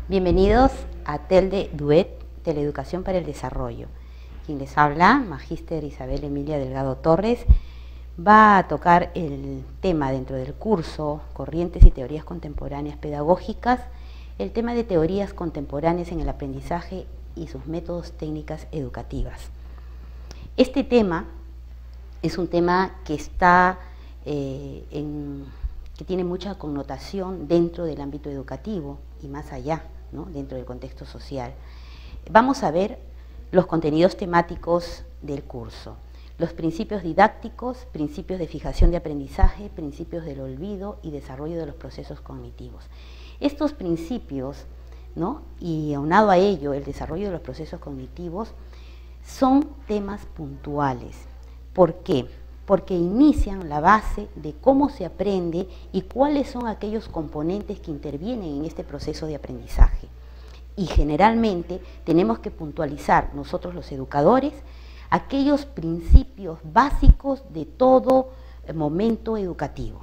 Bienvenidos a TELDE Duet, Teleeducación para el Desarrollo. Quien les habla, Magíster Isabel Emilia Delgado Torres, va a tocar el tema dentro del curso Corrientes y Teorías Contemporáneas Pedagógicas, el tema de teorías contemporáneas en el aprendizaje y sus métodos técnicas educativas. Este tema es un tema que está que tiene mucha connotación dentro del ámbito educativo y más allá, ¿no? Dentro del contexto social. Vamos a ver los contenidos temáticos del curso, los principios didácticos, principios de fijación de aprendizaje, principios del olvido y desarrollo de los procesos cognitivos. Estos principios, ¿no? Y aunado a ello el desarrollo de los procesos cognitivos, son temas puntuales. ¿Por qué? Porque inician la base de cómo se aprende y cuáles son aquellos componentes que intervienen en este proceso de aprendizaje. Y generalmente tenemos que puntualizar nosotros los educadores aquellos principios básicos de todo momento educativo.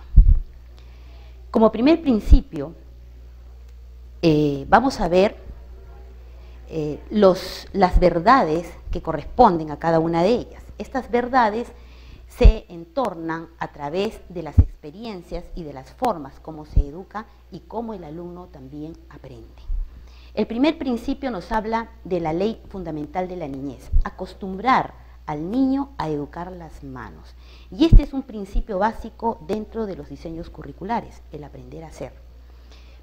Como primer principio, vamos a ver las verdades que corresponden a cada una de ellas. Estas verdades se entornan a través de las experiencias y de las formas como se educa y cómo el alumno también aprende. El primer principio nos habla de la ley fundamental de la niñez, acostumbrar al niño a educar las manos. Y este es un principio básico dentro de los diseños curriculares, el aprender a hacer.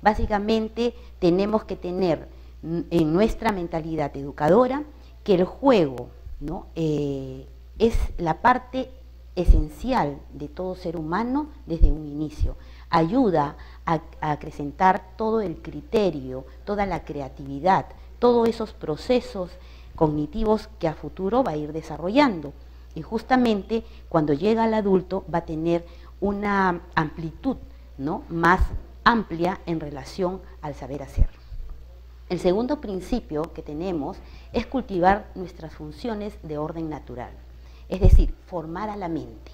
Básicamente tenemos que tener en nuestra mentalidad educadora que el juego, ¿no? Es la parte esencial de todo ser humano desde un inicio. Ayuda a acrecentar todo el criterio, toda la creatividad, todos esos procesos cognitivos que a futuro va a ir desarrollando. Y justamente cuando llega al adulto va a tener una amplitud, ¿no? Más amplia en relación al saber hacer. El segundo principio que tenemos es cultivar nuestras funciones de orden natural. Es decir, formar a la mente.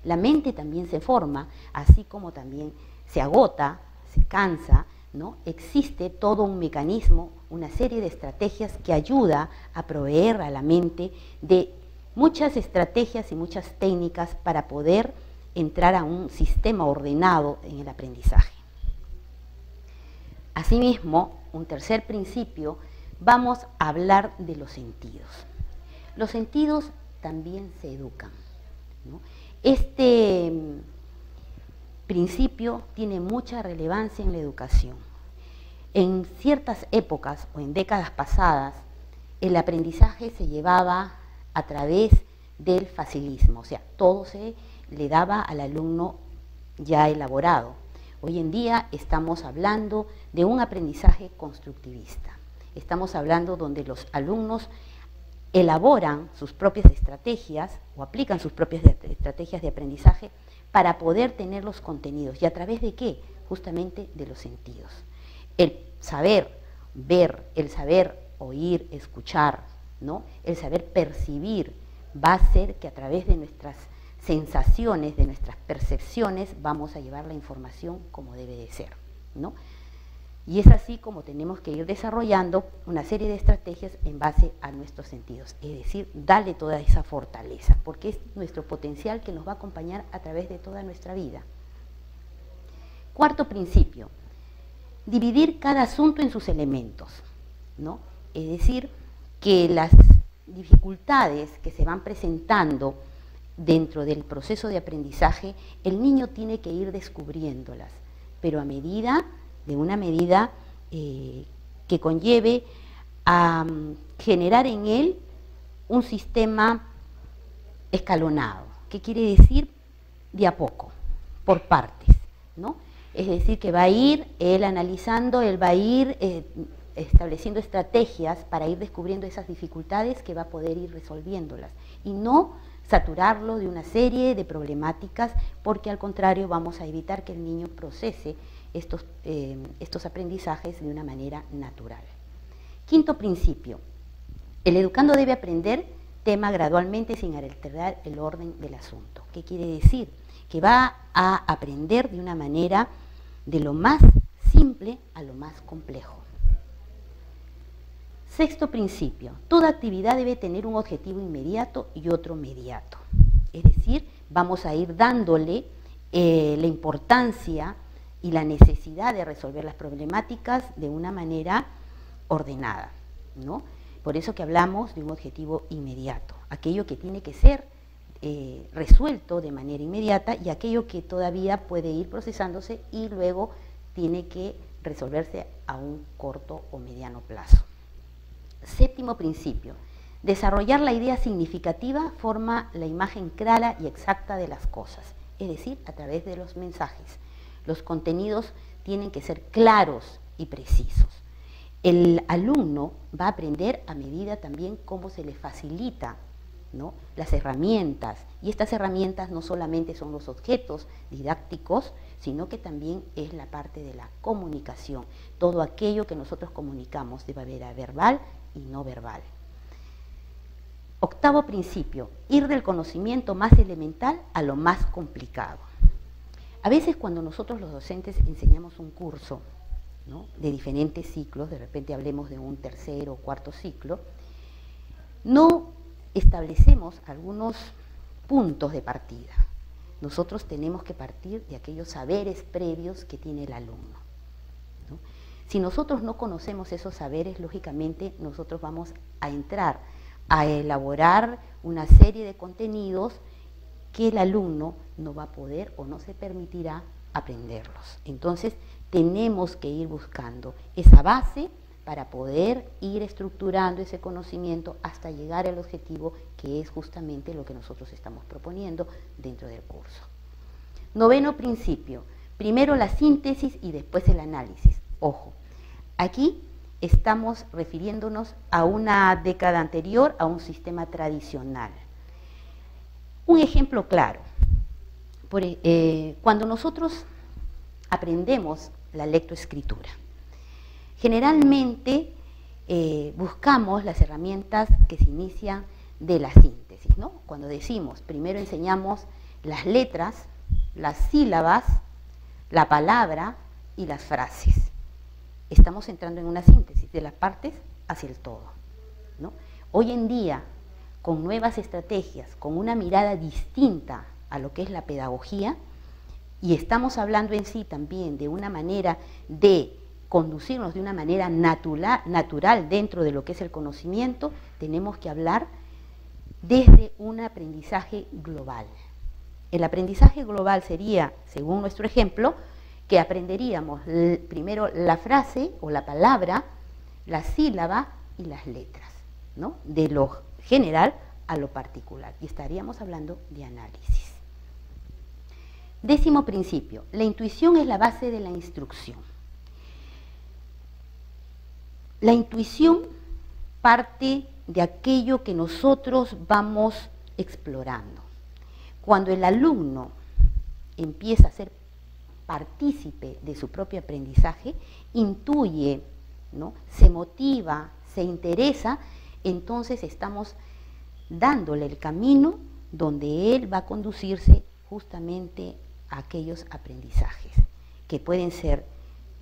La mente también se forma, así como también se agota, se cansa, ¿no? Existe todo un mecanismo, una serie de estrategias que ayuda a proveer a la mente de muchas estrategias y muchas técnicas para poder entrar a un sistema ordenado en el aprendizaje. Asimismo, un tercer principio, vamos a hablar de los sentidos. Los sentidos también se educan, ¿no? Este principio tiene mucha relevancia en la educación. En ciertas épocas o en décadas pasadas, el aprendizaje se llevaba a través del facilismo, o sea, todo se le daba al alumno ya elaborado. Hoy en día estamos hablando de un aprendizaje constructivista. Estamos hablando donde los alumnos elaboran sus propias estrategias o aplican sus propias estrategias de aprendizaje para poder tener los contenidos. ¿Y a través de qué? Justamente de los sentidos. El saber ver, el saber oír, escuchar, ¿no? El saber percibir va a hacer que a través de nuestras sensaciones, de nuestras percepciones, vamos a llevar la información como debe de ser, ¿no? Y es así como tenemos que ir desarrollando una serie de estrategias en base a nuestros sentidos, es decir, darle toda esa fortaleza, porque es nuestro potencial que nos va a acompañar a través de toda nuestra vida. Cuarto principio, dividir cada asunto en sus elementos, ¿no? Es decir, que las dificultades que se van presentando dentro del proceso de aprendizaje, el niño tiene que ir descubriéndolas, pero de una medida que conlleve a generar en él un sistema escalonado. ¿Qué quiere decir? De a poco, por partes, ¿no? Es decir, que va a ir él analizando, él va a ir estableciendo estrategias para ir descubriendo esas dificultades que va a poder ir resolviéndolas y no saturarlo de una serie de problemáticas, porque al contrario vamos a evitar que el niño procese estos aprendizajes de una manera natural. Quinto principio, el educando debe aprender tema gradualmente sin alterar el orden del asunto. ¿Qué quiere decir? Que va a aprender de una manera de lo más simple a lo más complejo. Sexto principio, toda actividad debe tener un objetivo inmediato y otro mediato. Es decir, vamos a ir dándole la importancia y la necesidad de resolver las problemáticas de una manera ordenada, ¿no? Por eso que hablamos de un objetivo inmediato, aquello que tiene que ser resuelto de manera inmediata y aquello que todavía puede ir procesándose y luego tiene que resolverse a un corto o mediano plazo. Séptimo principio, desarrollar la idea significativa forma la imagen clara y exacta de las cosas, es decir, a través de los mensajes. Los contenidos tienen que ser claros y precisos. El alumno va a aprender a medida también cómo se le facilita, ¿no?, las herramientas, y estas herramientas no solamente son los objetos didácticos, sino que también es la parte de la comunicación, todo aquello que nosotros comunicamos de manera verbal y no verbal. Octavo principio, ir del conocimiento más elemental a lo más complicado. A veces cuando nosotros los docentes enseñamos un curso, ¿no?, de diferentes ciclos, de repente hablemos de un tercero o cuarto ciclo, no establecemos algunos puntos de partida. Nosotros tenemos que partir de aquellos saberes previos que tiene el alumno, ¿no? Si nosotros no conocemos esos saberes, lógicamente nosotros vamos a entrar a elaborar una serie de contenidos que el alumno no va a poder o no se permitirá aprenderlos. Entonces tenemos que ir buscando esa base para poder ir estructurando ese conocimiento hasta llegar al objetivo, que es justamente lo que nosotros estamos proponiendo dentro del curso. Noveno principio, primero la síntesis y después el análisis. Ojo, aquí estamos refiriéndonos a una década anterior, a un sistema tradicional. Un ejemplo claro, cuando nosotros aprendemos la lectoescritura, generalmente buscamos las herramientas que se inician de la síntesis, ¿no? Cuando decimos, primero enseñamos las letras, las sílabas, la palabra y las frases. Estamos entrando en una síntesis de las partes hacia el todo, ¿no? Hoy en día, con nuevas estrategias, con una mirada distinta a lo que es la pedagogía, y estamos hablando en sí también de una manera de conducirnos de una manera natural dentro de lo que es el conocimiento, tenemos que hablar desde un aprendizaje global. El aprendizaje global sería, según nuestro ejemplo, que aprenderíamos primero la frase o la palabra, la sílaba y las letras, ¿no?, de lo general a lo particular, y estaríamos hablando de análisis. Décimo principio, la intuición es la base de la instrucción. La intuición parte de aquello que nosotros vamos explorando. Cuando el alumno empieza a ser partícipe de su propio aprendizaje, intuye, ¿no?, se motiva, se interesa, entonces estamos dándole el camino donde él va a conducirse justamente a aquellos aprendizajes, que pueden ser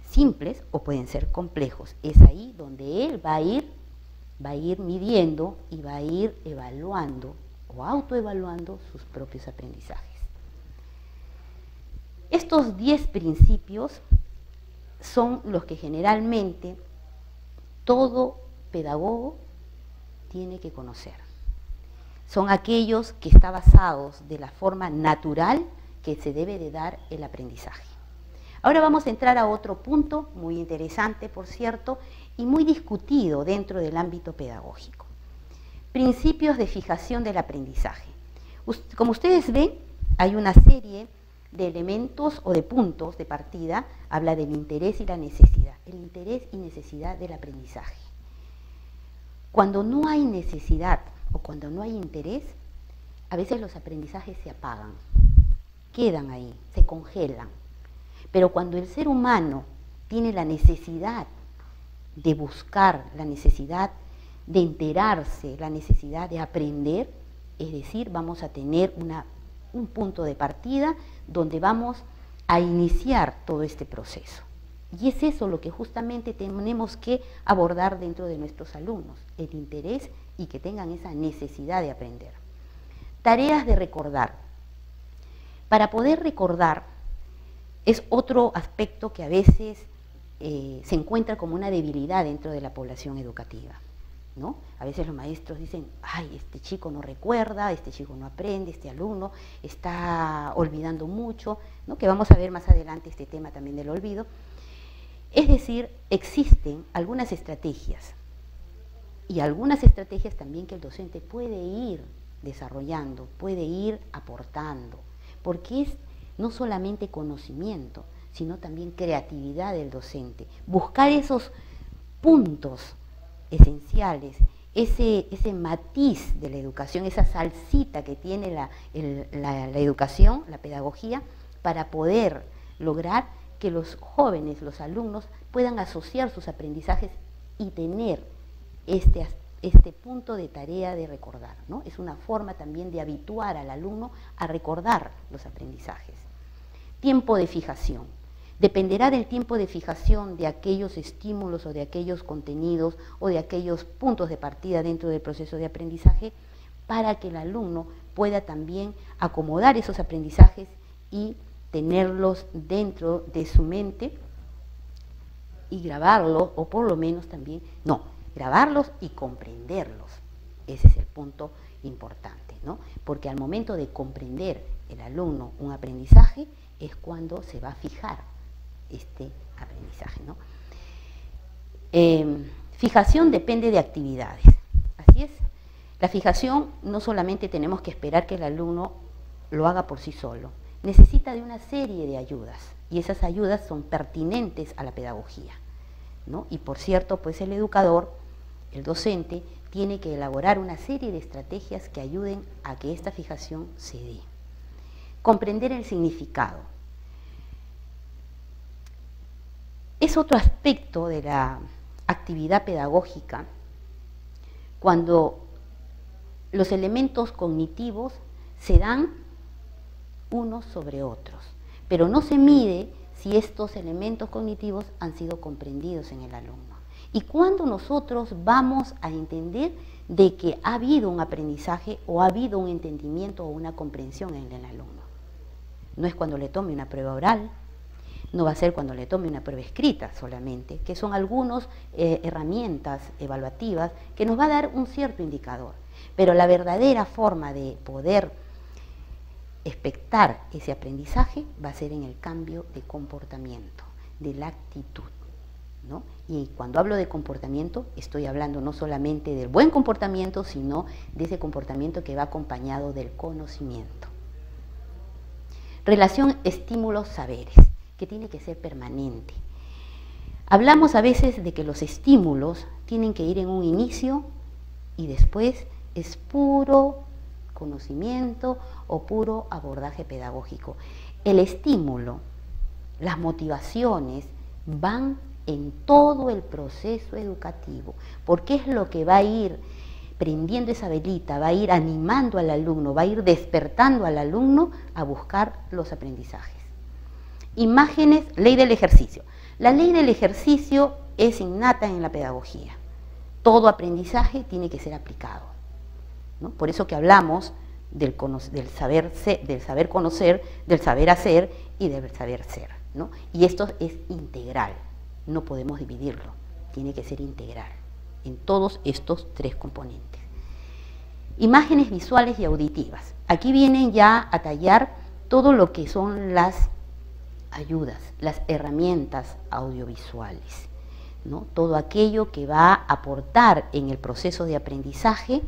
simples o pueden ser complejos. Es ahí donde él va a ir midiendo y va a ir evaluando o autoevaluando sus propios aprendizajes. Estos 10 principios son los que generalmente todo pedagogo tiene que conocer. Son aquellos que están basados de la forma natural que se debe de dar el aprendizaje. Ahora vamos a entrar a otro punto muy interesante, por cierto, y muy discutido dentro del ámbito pedagógico. Principios de fijación del aprendizaje. Como ustedes ven, hay una serie de elementos o de puntos de partida, habla del interés y la necesidad. El interés y necesidad del aprendizaje. Cuando no hay necesidad o cuando no hay interés, a veces los aprendizajes se apagan, quedan ahí, se congelan. Pero cuando el ser humano tiene la necesidad de buscar, la necesidad de enterarse, la necesidad de aprender, es decir, vamos a tener un punto de partida donde vamos a iniciar todo este proceso, Y es eso lo que justamente tenemos que abordar dentro de nuestros alumnos, el interés y que tengan esa necesidad de aprender. Tareas de recordar. Para poder recordar es otro aspecto que a veces se encuentra como una debilidad dentro de la población educativa, ¿no? A veces los maestros dicen, ay, este chico no recuerda, este chico no aprende, este alumno está olvidando mucho, ¿no? Que vamos a ver más adelante este tema también del olvido. Es decir, existen algunas estrategias y algunas estrategias también que el docente puede ir desarrollando, puede ir aportando, porque es no solamente conocimiento, sino también creatividad del docente. Buscar esos puntos esenciales, ese matiz de la educación, esa salsita que tiene la educación, la pedagogía, para poder lograr que los jóvenes, los alumnos, puedan asociar sus aprendizajes y tener este punto de tarea de recordar, ¿no? Es una forma también de habituar al alumno a recordar los aprendizajes. Tiempo de fijación. Dependerá del tiempo de fijación de aquellos estímulos o de aquellos contenidos o de aquellos puntos de partida dentro del proceso de aprendizaje para que el alumno pueda también acomodar esos aprendizajes y tenerlos dentro de su mente y grabarlos, o por lo menos también, grabarlos y comprenderlos. Ese es el punto importante, ¿no? Porque al momento de comprender el alumno un aprendizaje es cuando se va a fijar este aprendizaje, ¿no? Fijación depende de actividades, así es. La fijación no solamente tenemos que esperar que el alumno lo haga por sí solo, necesita de una serie de ayudas y esas ayudas son pertinentes a la pedagogía, ¿no? Y por cierto, pues el educador, el docente, tiene que elaborar una serie de estrategias que ayuden a que esta fijación se dé. Comprender el significado. Es otro aspecto de la actividad pedagógica cuando los elementos cognitivos se dan unos sobre otros, pero no se mide si estos elementos cognitivos han sido comprendidos en el alumno. ¿Y cuándo nosotros vamos a entender de que ha habido un aprendizaje o ha habido un entendimiento o una comprensión en el alumno? No es cuando le tome una prueba oral, no va a ser cuando le tome una prueba escrita solamente, que son algunas herramientas evaluativas que nos va a dar un cierto indicador. Pero la verdadera forma de poder expectar ese aprendizaje va a ser en el cambio de comportamiento, de la actitud, ¿no? Y cuando hablo de comportamiento, estoy hablando no solamente del buen comportamiento, sino de ese comportamiento que va acompañado del conocimiento. Relación estímulos-saberes, que tiene que ser permanente. Hablamos a veces de que los estímulos tienen que ir en un inicio y después es puro conocimiento o puro abordaje pedagógico. El estímulo, las motivaciones van en todo el proceso educativo, porque es lo que va a ir prendiendo esa velita, va a ir animando al alumno, va a ir despertando al alumno a buscar los aprendizajes. Imágenes, ley del ejercicio. La ley del ejercicio es innata en la pedagogía. Todo aprendizaje tiene que ser aplicado, ¿no? Por eso que hablamos del saber conocer, del saber hacer y del saber ser, ¿no? Y esto es integral, no podemos dividirlo, tiene que ser integral en todos estos tres componentes. Imágenes visuales y auditivas. Aquí vienen ya a tallar todo lo que son las ayudas, las herramientas audiovisuales, ¿no? Todo aquello que va a aportar en el proceso de aprendizaje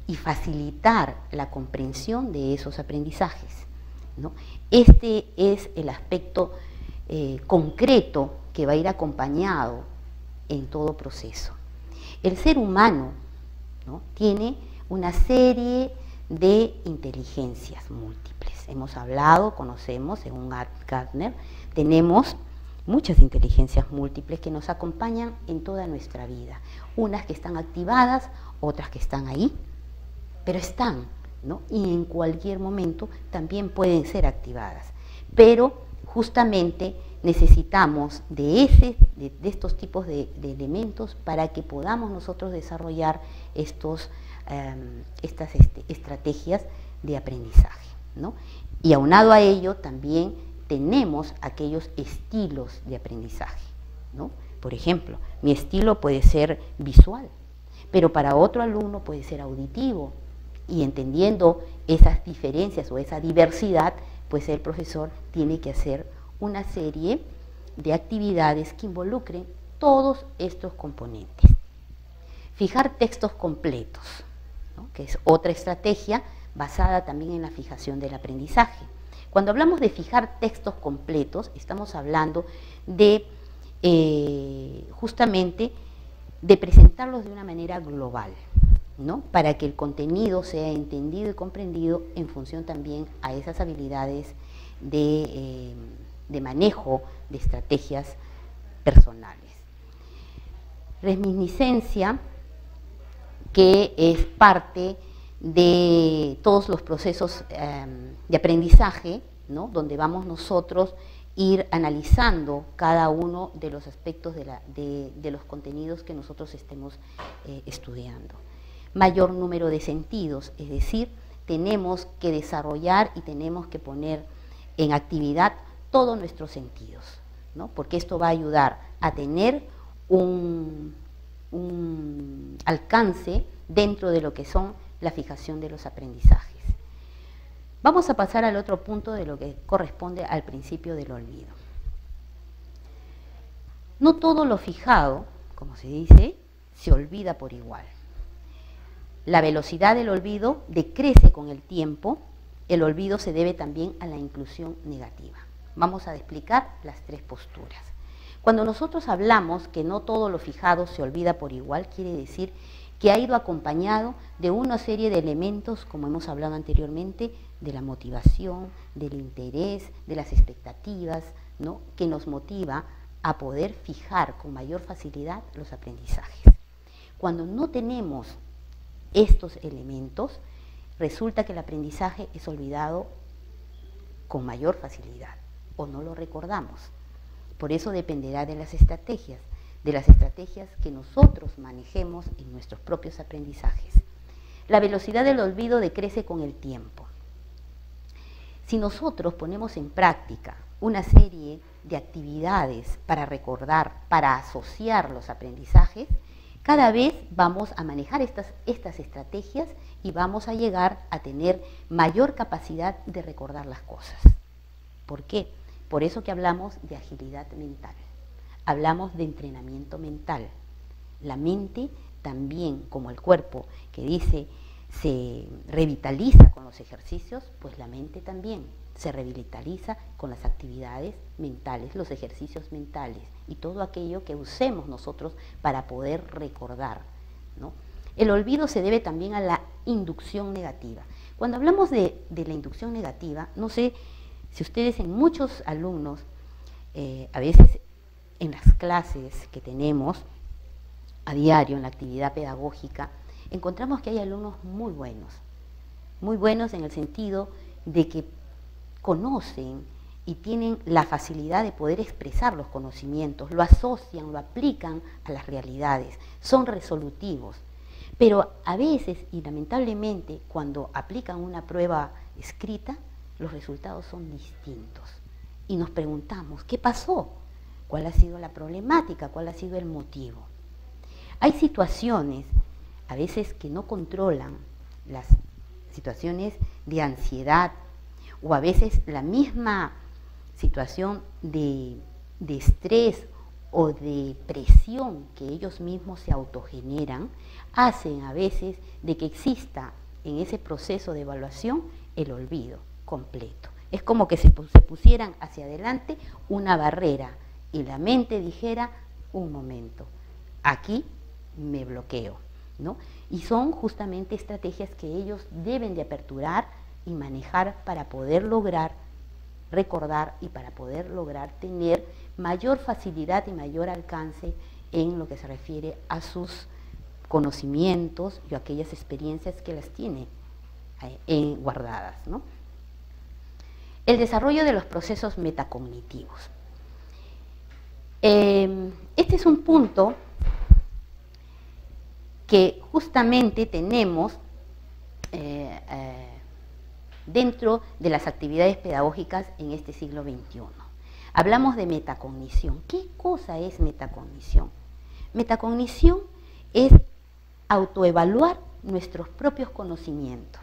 y facilitar la comprensión de esos aprendizajes, ¿no? Este es el aspecto concreto que va a ir acompañado en todo proceso. El ser humano, ¿no?, tiene una serie de inteligencias múltiples. Hemos hablado, conocemos, según Gardner, tenemos muchas inteligencias múltiples que nos acompañan en toda nuestra vida. Unas que están activadas, otras que están ahí, pero están, ¿no? Y en cualquier momento también pueden ser activadas. Pero justamente necesitamos de estos tipos de elementos para que podamos nosotros desarrollar estas estrategias de aprendizaje, ¿no? Y aunado a ello también tenemos aquellos estilos de aprendizaje, ¿no? Por ejemplo, mi estilo puede ser visual, pero para otro alumno puede ser auditivo, y entendiendo esas diferencias o esa diversidad, pues el profesor tiene que hacer una serie de actividades que involucren todos estos componentes. Fijar textos completos, ¿no? Que es otra estrategia basada también en la fijación del aprendizaje. Cuando hablamos de fijar textos completos, estamos hablando de justamente de presentarlos de una manera global, ¿no? Para que el contenido sea entendido y comprendido en función también a esas habilidades de manejo de estrategias personales. Reminiscencia, que es parte de todos los procesos de aprendizaje, ¿no? Donde vamos nosotros ir analizando cada uno de los aspectos de los contenidos que nosotros estemos estudiando. Mayor número de sentidos, es decir, tenemos que desarrollar y tenemos que poner en actividad todos nuestros sentidos, ¿no? Porque esto va a ayudar a tener un alcance dentro de lo que son la fijación de los aprendizajes. Vamos a pasar al otro punto de lo que corresponde al principio del olvido. No todo lo fijado, como se dice, se olvida por igual. La velocidad del olvido decrece con el tiempo. El olvido se debe también a la inclusión negativa. Vamos a explicar las tres posturas. Cuando nosotros hablamos que no todo lo fijado se olvida por igual, quiere decir que ha ido acompañado de una serie de elementos, como hemos hablado anteriormente, de la motivación, del interés, de las expectativas, ¿no? Que nos motiva a poder fijar con mayor facilidad los aprendizajes. Cuando no tenemos estos elementos, resulta que el aprendizaje es olvidado con mayor facilidad o no lo recordamos. Por eso dependerá de las estrategias que nosotros manejemos en nuestros propios aprendizajes. La velocidad del olvido decrece con el tiempo. Si nosotros ponemos en práctica una serie de actividades para recordar, para asociar los aprendizajes, cada vez vamos a manejar estas estrategias y vamos a llegar a tener mayor capacidad de recordar las cosas. ¿Por qué? Por eso que hablamos de agilidad mental, hablamos de entrenamiento mental. La mente también, como el cuerpo que dice se revitaliza con los ejercicios, pues la mente también se revitaliza con las actividades mentales, los ejercicios mentales y todo aquello que usemos nosotros para poder recordar, ¿no? El olvido se debe también a la inducción negativa. Cuando hablamos de la inducción negativa, no sé si ustedes, en muchos alumnos, a veces en las clases que tenemos a diario, en la actividad pedagógica, encontramos que hay alumnos muy buenos en el sentido de que conocen y tienen la facilidad de poder expresar los conocimientos, lo asocian, lo aplican a las realidades, son resolutivos. Pero a veces, y lamentablemente, cuando aplican una prueba escrita, los resultados son distintos. Y nos preguntamos, ¿qué pasó? ¿Cuál ha sido la problemática? ¿Cuál ha sido el motivo? Hay situaciones, a veces, que no controlan las situaciones de ansiedad, o a veces la misma situación de estrés o de presión que ellos mismos se autogeneran, hacen a veces de que exista en ese proceso de evaluación el olvido completo. Es como que se pusieran hacia adelante una barrera y la mente dijera, un momento, aquí me bloqueo, ¿no? Y son justamente estrategias que ellos deben de aperturar y manejar para poder lograr recordar y para poder lograr tener mayor facilidad y mayor alcance en lo que se refiere a sus conocimientos y a aquellas experiencias que las tiene guardadas, ¿no? El desarrollo de los procesos metacognitivos. Este es un punto que justamente tenemos dentro de las actividades pedagógicas en este siglo XXI. Hablamos de metacognición. ¿Qué cosa es metacognición? Metacognición es autoevaluar nuestros propios conocimientos.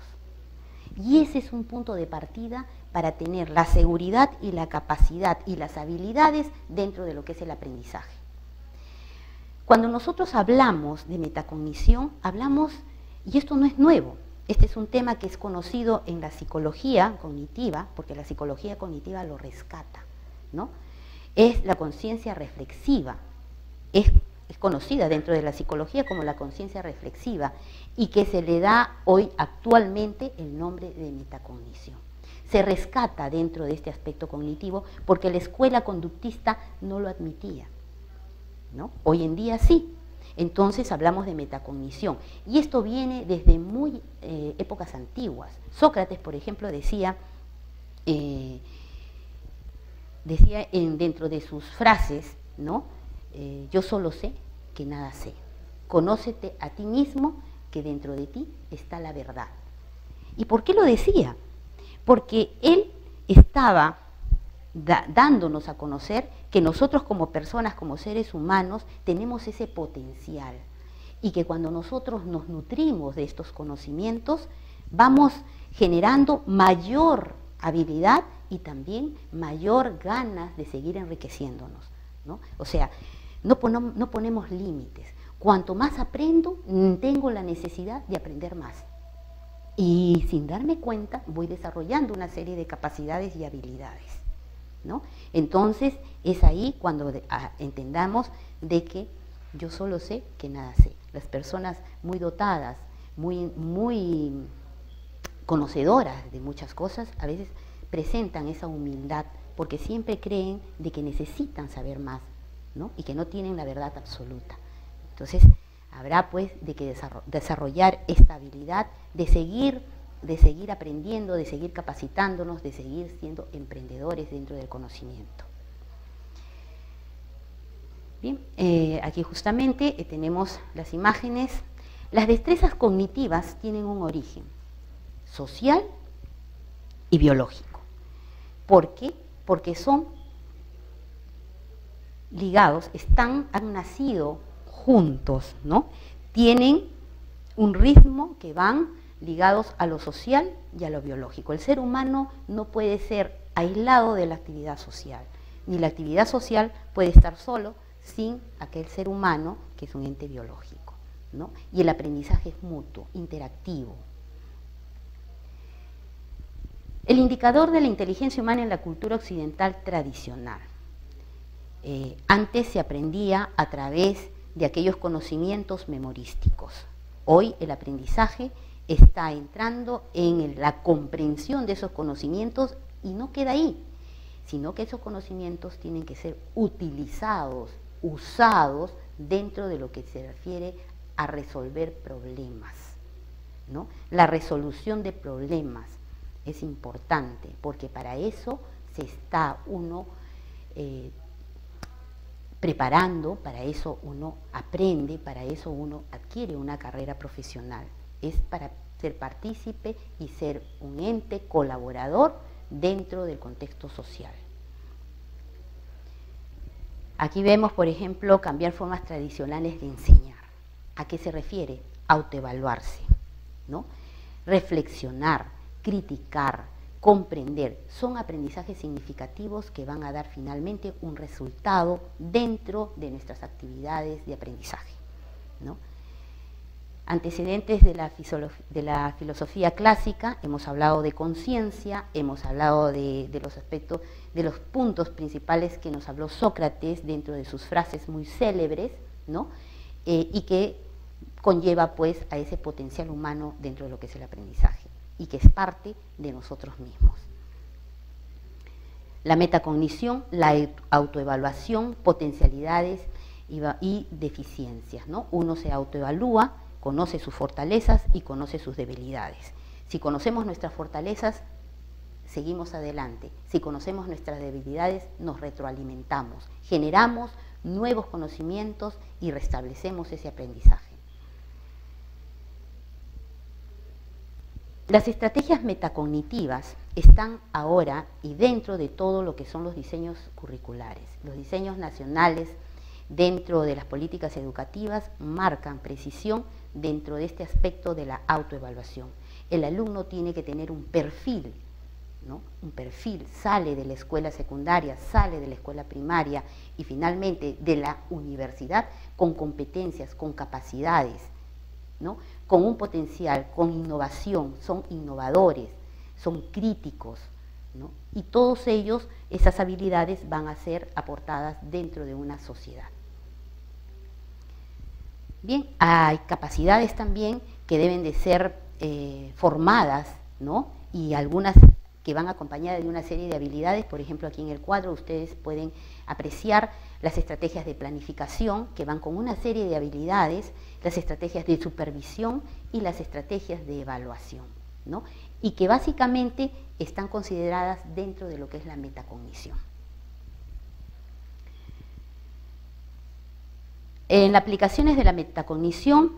Y ese es un punto de partida para tener la seguridad y la capacidad y las habilidades dentro de lo que es el aprendizaje. Cuando nosotros hablamos de metacognición, hablamos, y esto no es nuevo, este es un tema que es conocido en la psicología cognitiva, porque la psicología cognitiva lo rescata, ¿no? Es la conciencia reflexiva, es conocida dentro de la psicología como la conciencia reflexiva y que se le da hoy actualmente el nombre de metacognición. Se rescata dentro de este aspecto cognitivo porque la escuela conductista no lo admitía, ¿no? Hoy en día sí. Entonces hablamos de metacognición y esto viene desde muy épocas antiguas. Sócrates, por ejemplo, decía dentro de sus frases, ¿no? Yo solo sé que nada sé. Conócete a ti mismo, que dentro de ti está la verdad. ¿Y por qué lo decía? Porque él estaba dándonos a conocer que nosotros como personas, como seres humanos, tenemos ese potencial y que cuando nosotros nos nutrimos de estos conocimientos, vamos generando mayor habilidad y también mayor ganas de seguir enriqueciéndonos, ¿no? O sea, no ponemos límites. Cuanto más aprendo, tengo la necesidad de aprender más. Y sin darme cuenta, voy desarrollando una serie de capacidades y habilidades, ¿no? Entonces, es ahí cuando entendamos de que yo solo sé que nada sé. Las personas muy dotadas, muy conocedoras de muchas cosas, a veces presentan esa humildad porque siempre creen de que necesitan saber más, ¿no? Y que no tienen la verdad absoluta. Entonces, habrá pues de que desarrollar esta habilidad de seguir aprendiendo, de seguir capacitándonos, de seguir siendo emprendedores dentro del conocimiento. Bien, aquí justamente tenemos las imágenes. Las destrezas cognitivas tienen un origen social y biológico. ¿Por qué? Porque son ligados, han nacido juntos, ¿no? Tienen un ritmo que van ligados a lo social y a lo biológico. El ser humano no puede ser aislado de la actividad social, ni la actividad social puede estar solo sin aquel ser humano que es un ente biológico, ¿no? Y el aprendizaje es mutuo, interactivo. El indicador de la inteligencia humana en la cultura occidental tradicional. Antes se aprendía a través de aquellos conocimientos memorísticos. Hoy el aprendizaje está entrando en la comprensión de esos conocimientos y no queda ahí, sino que esos conocimientos tienen que ser utilizados, usados dentro de lo que se refiere a resolver problemas, ¿no? La resolución de problemas es importante porque para eso se está uno preparando, para eso uno aprende, para eso uno adquiere una carrera profesional. Es para ser partícipe y ser un ente colaborador dentro del contexto social. Aquí vemos, por ejemplo, cambiar formas tradicionales de enseñar. ¿A qué se refiere? Autoevaluarse, ¿no? Reflexionar, criticar, comprender. Son aprendizajes significativos que van a dar finalmente un resultado dentro de nuestras actividades de aprendizaje, ¿no? Antecedentes de la filosofía clásica, hemos hablado de conciencia, hemos hablado de los aspectos, de los puntos principales que nos habló Sócrates dentro de sus frases muy célebres, ¿no? Y que conlleva pues a ese potencial humano dentro de lo que es el aprendizaje y que es parte de nosotros mismos. La metacognición, la autoevaluación, potencialidades y deficiencias, ¿no? Uno se autoevalúa, conoce sus fortalezas y conoce sus debilidades. Si conocemos nuestras fortalezas, seguimos adelante. Si conocemos nuestras debilidades, nos retroalimentamos, generamos nuevos conocimientos y restablecemos ese aprendizaje. Las estrategias metacognitivas están ahora y dentro de todo lo que son los diseños curriculares. Los diseños nacionales dentro de las políticas educativas marcan precisión dentro de este aspecto de la autoevaluación. El alumno tiene que tener un perfil, ¿no? Un perfil, sale de la escuela secundaria, sale de la escuela primaria y finalmente de la universidad con competencias, con capacidades, ¿no? Con un potencial, con innovación, son innovadores, son críticos, ¿no? Y todos ellos, esas habilidades van a ser aportadas dentro de una sociedad. Bien, hay capacidades también que deben de ser formadas, ¿no? Y algunas que van acompañadas de una serie de habilidades. Por ejemplo, aquí en el cuadro ustedes pueden apreciar las estrategias de planificación que van con una serie de habilidades, las estrategias de supervisión y las estrategias de evaluación, ¿no? Y que básicamente están consideradas dentro de lo que es la metacognición. En las aplicaciones de la metacognición,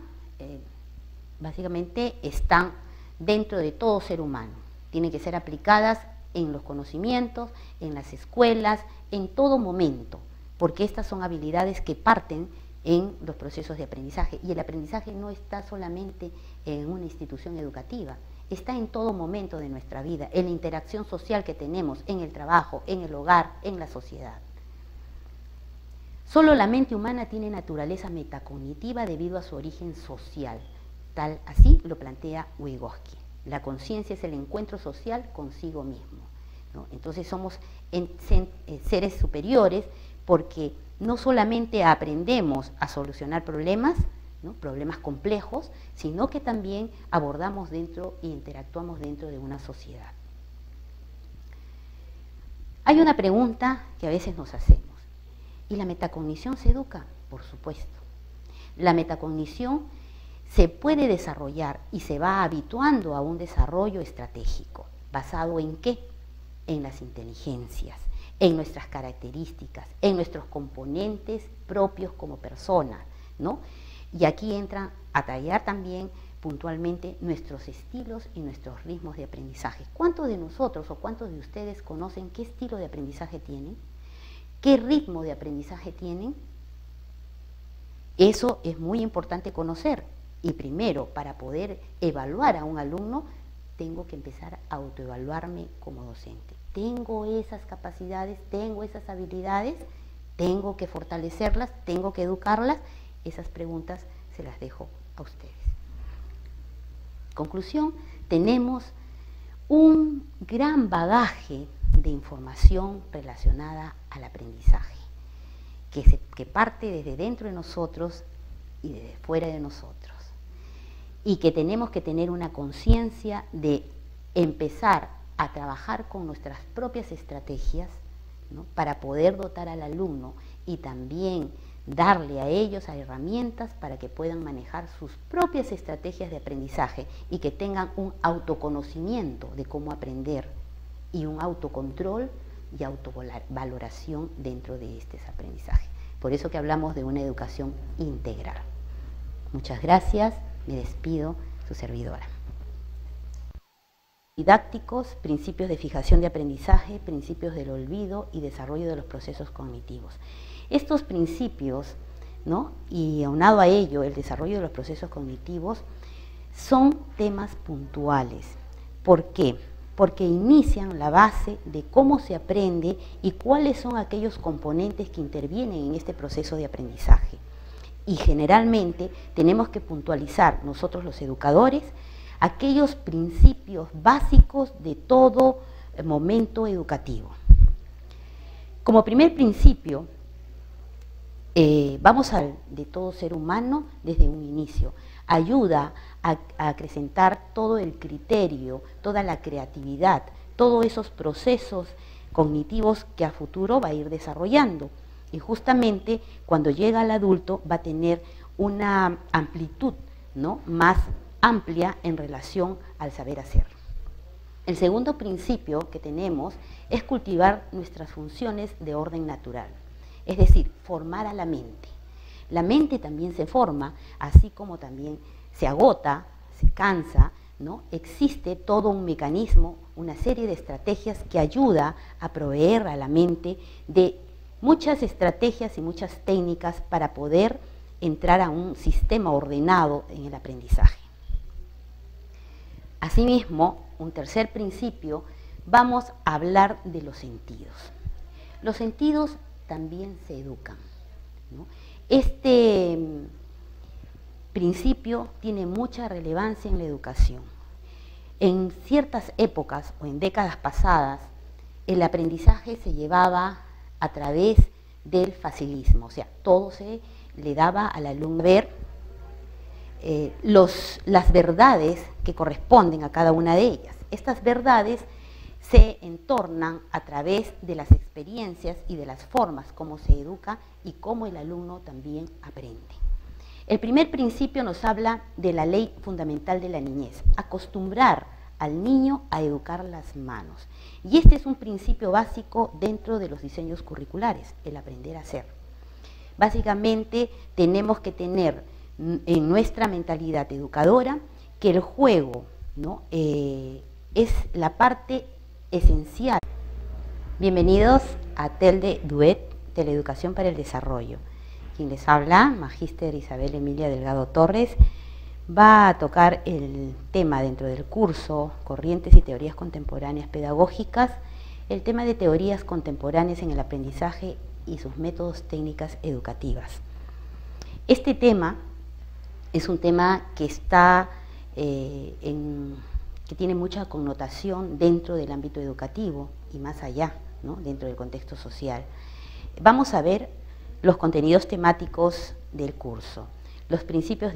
básicamente están dentro de todo ser humano. Tienen que ser aplicadas en los conocimientos, en las escuelas, en todo momento, porque estas son habilidades que parten en los procesos de aprendizaje. Y el aprendizaje no está solamente en una institución educativa, está en todo momento de nuestra vida, en la interacción social que tenemos, en el trabajo, en el hogar, en la sociedad. Solo la mente humana tiene naturaleza metacognitiva debido a su origen social, tal así lo plantea Vygotsky. La conciencia es el encuentro social consigo mismo, ¿no? Entonces somos seres superiores porque no solamente aprendemos a solucionar problemas, ¿no? Problemas complejos, sino que también abordamos dentro e interactuamos dentro de una sociedad. Hay una pregunta que a veces nos hacemos. ¿Y la metacognición se educa? Por supuesto. La metacognición se puede desarrollar y se va habituando a un desarrollo estratégico. ¿Basado en qué? En las inteligencias, en nuestras características, en nuestros componentes propios como personas, ¿no? Y aquí entra a tallar también puntualmente nuestros estilos y nuestros ritmos de aprendizaje. ¿Cuántos de nosotros o cuántos de ustedes conocen qué estilo de aprendizaje tienen? ¿Qué ritmo de aprendizaje tienen? Eso es muy importante conocer. Y primero, para poder evaluar a un alumno, tengo que empezar a autoevaluarme como docente. ¿Tengo esas capacidades? ¿Tengo esas habilidades? ¿Tengo que fortalecerlas? ¿Tengo que educarlas? Esas preguntas se las dejo a ustedes. Conclusión, tenemos un gran bagaje de información relacionada al aprendizaje, que parte desde dentro de nosotros y desde fuera de nosotros, y que tenemos que tener una conciencia de empezar a trabajar con nuestras propias estrategias, ¿no? Para poder dotar al alumno y también darle a ellos herramientas para que puedan manejar sus propias estrategias de aprendizaje y que tengan un autoconocimiento de cómo aprender y un autocontrol y autovaloración dentro de este aprendizaje. Por eso que hablamos de una educación integral. Muchas gracias, me despido, su servidora. Didácticos, principios de fijación de aprendizaje, principios del olvido y desarrollo de los procesos cognitivos. Estos principios, ¿no? Y aunado a ello, el desarrollo de los procesos cognitivos, son temas puntuales. ¿Por qué? Porque inician la base de cómo se aprende y cuáles son aquellos componentes que intervienen en este proceso de aprendizaje. Y generalmente tenemos que puntualizar nosotros los educadores aquellos principios básicos de todo momento educativo. Como primer principio, vamos al de todo ser humano desde un inicio. Ayuda a acrecentar todo el criterio, toda la creatividad, todos esos procesos cognitivos que a futuro va a ir desarrollando. Y justamente cuando llega al adulto va a tener una amplitud, ¿no? Más amplia en relación al saber hacer. El segundo principio que tenemos es cultivar nuestras funciones de orden natural, es decir, formar a la mente. La mente también se forma, así como también se agota, se cansa, ¿no? Existe todo un mecanismo, una serie de estrategias que ayuda a proveer a la mente de muchas estrategias y muchas técnicas para poder entrar a un sistema ordenado en el aprendizaje. Asimismo, un tercer principio, vamos a hablar de los sentidos. Los sentidos también se educan, ¿no? Este principio tiene mucha relevancia en la educación. En ciertas épocas o en décadas pasadas, el aprendizaje se llevaba a través del facilismo, o sea, todo se le daba al alumno ver las verdades que corresponden a cada una de ellas. Estas verdades se entornan a través de las experiencias y de las formas como se educa y cómo el alumno también aprende. El primer principio nos habla de la ley fundamental de la niñez, acostumbrar al niño a educar las manos. Y este es un principio básico dentro de los diseños curriculares, el aprender a hacer. Básicamente tenemos que tener en nuestra mentalidad educadora que el juego, ¿no? Es la parte esencial. Bienvenidos a TELDE Duet, Teleeducación para el Desarrollo. Quien les habla, Magíster Isabel Emilia Delgado Torres, va a tocar el tema dentro del curso Corrientes y Teorías Contemporáneas Pedagógicas, el tema de teorías contemporáneas en el aprendizaje y sus métodos técnicas educativas. Este tema es un tema que está que tiene mucha connotación dentro del ámbito educativo y más allá, ¿no? Dentro del contexto social. Vamos a ver los contenidos temáticos del curso, los principios